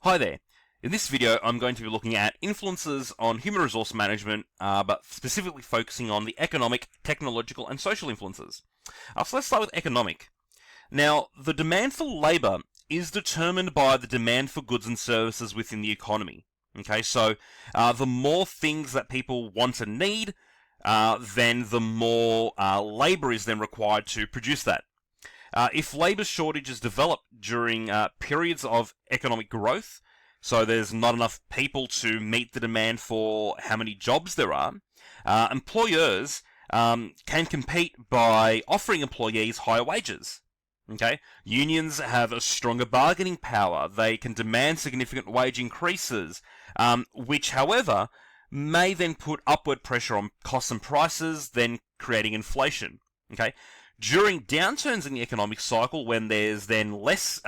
Hi there. In this video, I'm going to be looking at influences on human resource management, but specifically focusing on the economic, technological, and social influences. So let's start with economic. Now, the demand for labour is determined by the demand for goods and services within the economy. Okay, so the more things that people want and need, then the more labour is then required to produce that. If labour shortages develop during periods of economic growth, so there's not enough people to meet the demand for how many jobs there are, employers can compete by offering employees higher wages. Okay, unions have a stronger bargaining power. They can demand significant wage increases, which, however, may then put upward pressure on costs and prices, then creating inflation. Okay. During downturns in the economic cycle, when there's then less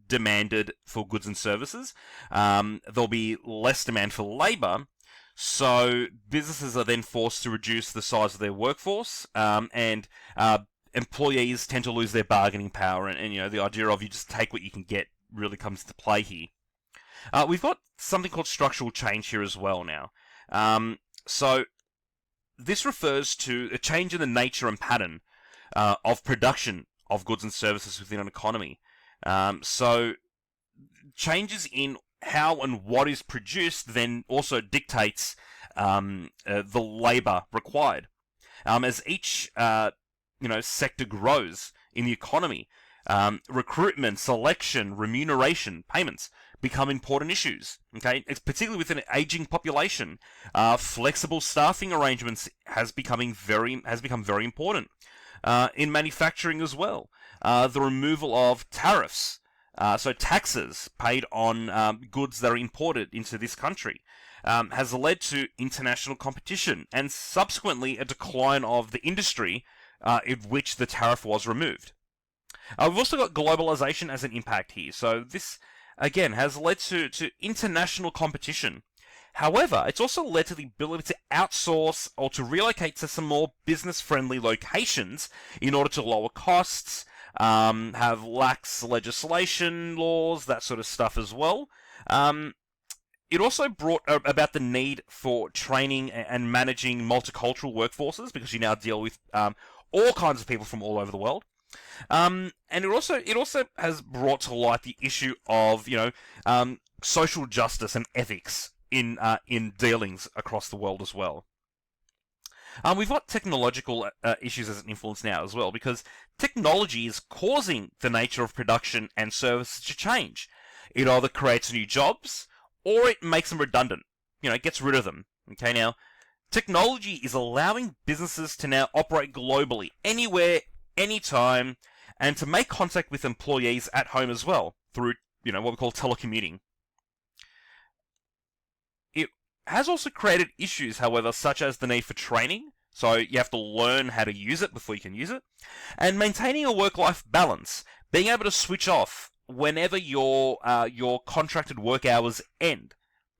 demanded for goods and services, there'll be less demand for labour, so businesses are then forced to reduce the size of their workforce, and employees tend to lose their bargaining power, and you know, the idea of you just take what you can get really comes into play here. We've got something called structural change here as well now. So this refers to a change in the nature and pattern of production of goods and services within an economy. So changes in how and what is produced then also dictates the labour required. As each sector grows in the economy, recruitment, selection, remuneration, payments become important issues. Okay, it's particularly with an aging population. Flexible staffing arrangements has become very important. In manufacturing as well, the removal of tariffs, so taxes paid on goods that are imported into this country, has led to international competition and subsequently a decline of the industry in which the tariff was removed. We've also got globalization as an impact here, so this again has led to international competition. However, it's also led to the ability to outsource or to relocate to some more business-friendly locations in order to lower costs, have lax legislation, laws, that sort of stuff as well. It also brought about the need for training and managing multicultural workforces, because you now deal with all kinds of people from all over the world. And it also has brought to light the issue of social justice and ethics in dealings across the world as well. We've got technological issues as an influence now as well, because technology is causing the nature of production and services to change. It either creates new jobs, or it makes them redundant. It gets rid of them. Okay, now, technology is allowing businesses to now operate globally, anywhere, anytime, and to make contact with employees at home as well, through, what we call telecommuting. Has also created issues, however, such as the need for training, so you have to learn how to use it before you can use it, and maintaining a work-life balance, being able to switch off whenever your contracted work hours end.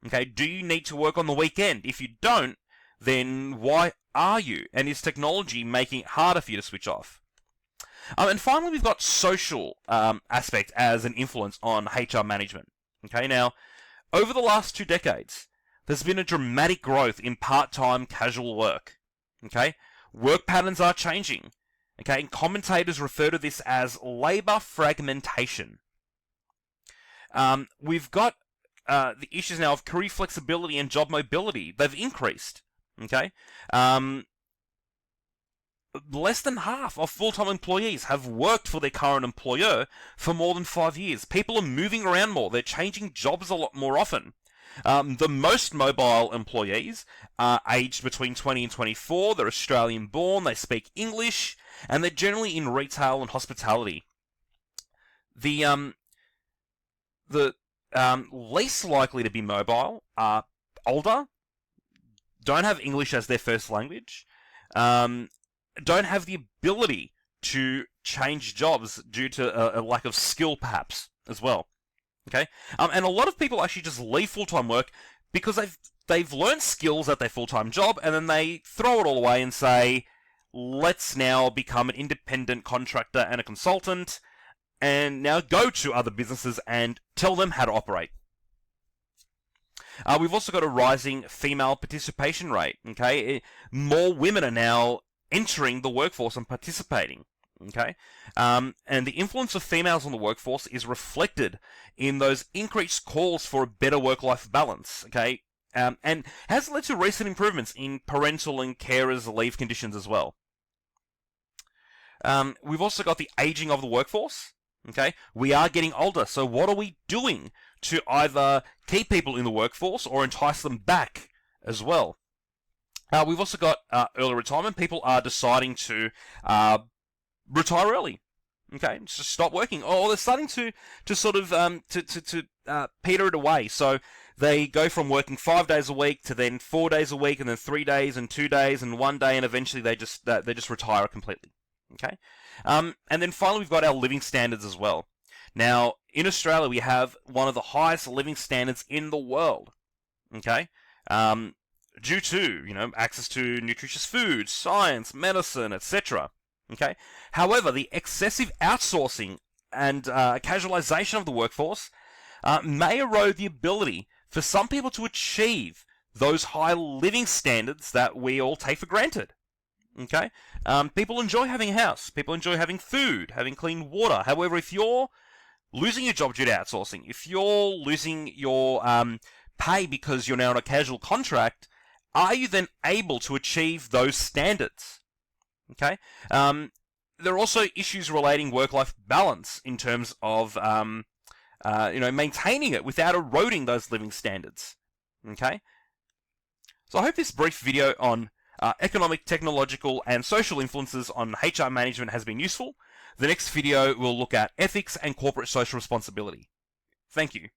Okay, do you need to work on the weekend? If you don't, then why are you? And is technology making it harder for you to switch off? And finally, we've got social aspect as an influence on HR management. Okay, now, over the last 2 decades, there's been a dramatic growth in part-time casual work. Okay, work patterns are changing. Okay, and commentators refer to this as labour fragmentation. We've got the issues now of career flexibility and job mobility. They've increased. Okay, less than half of full-time employees have worked for their current employer for more than 5 years. People are moving around more. They're changing jobs a lot more often. The most mobile employees are aged between 20 and 24. They're Australian-born. They speak English, and they're generally in retail and hospitality. The least likely to be mobile are older, don't have English as their first language, don't have the ability to change jobs due to a lack of skill, perhaps, as well. Okay, and a lot of people actually just leave full-time work because they've learned skills at their full-time job, and then they throw it all away and say, let's now become an independent contractor and a consultant, and now go to other businesses and tell them how to operate. We've also got a rising female participation rate. Okay, more women are now entering the workforce and participating. Okay, and the influence of females on the workforce is reflected in those increased calls for a better work-life balance. Okay, and has led to recent improvements in parental and carers leave conditions as well. We've also got the aging of the workforce. Okay, we are getting older, so what are we doing to either keep people in the workforce or entice them back as well? We've also got early retirement. People are deciding to retire early. Okay, just stop working, or they're starting to sort of peter it away. So they go from working 5 days a week to then 4 days a week, and then 3 days and 2 days and 1 day, and eventually they just retire completely. Okay, and then finally we've got our living standards as well. Now in Australia we have one of the highest living standards in the world. Okay, due to access to nutritious food, science, medicine, etc. Okay. However, the excessive outsourcing and casualization of the workforce may erode the ability for some people to achieve those high living standards that we all take for granted. Okay. People enjoy having a house. People enjoy having food, having clean water. However, if you're losing your job due to outsourcing, if you're losing your pay because you're now on a casual contract, are you then able to achieve those standards? Okay. There are also issues relating work-life balance in terms of maintaining it without eroding those living standards. Okay. So I hope this brief video on economic, technological, and social influences on HR management has been useful. The next video will look at ethics and corporate social responsibility. Thank you.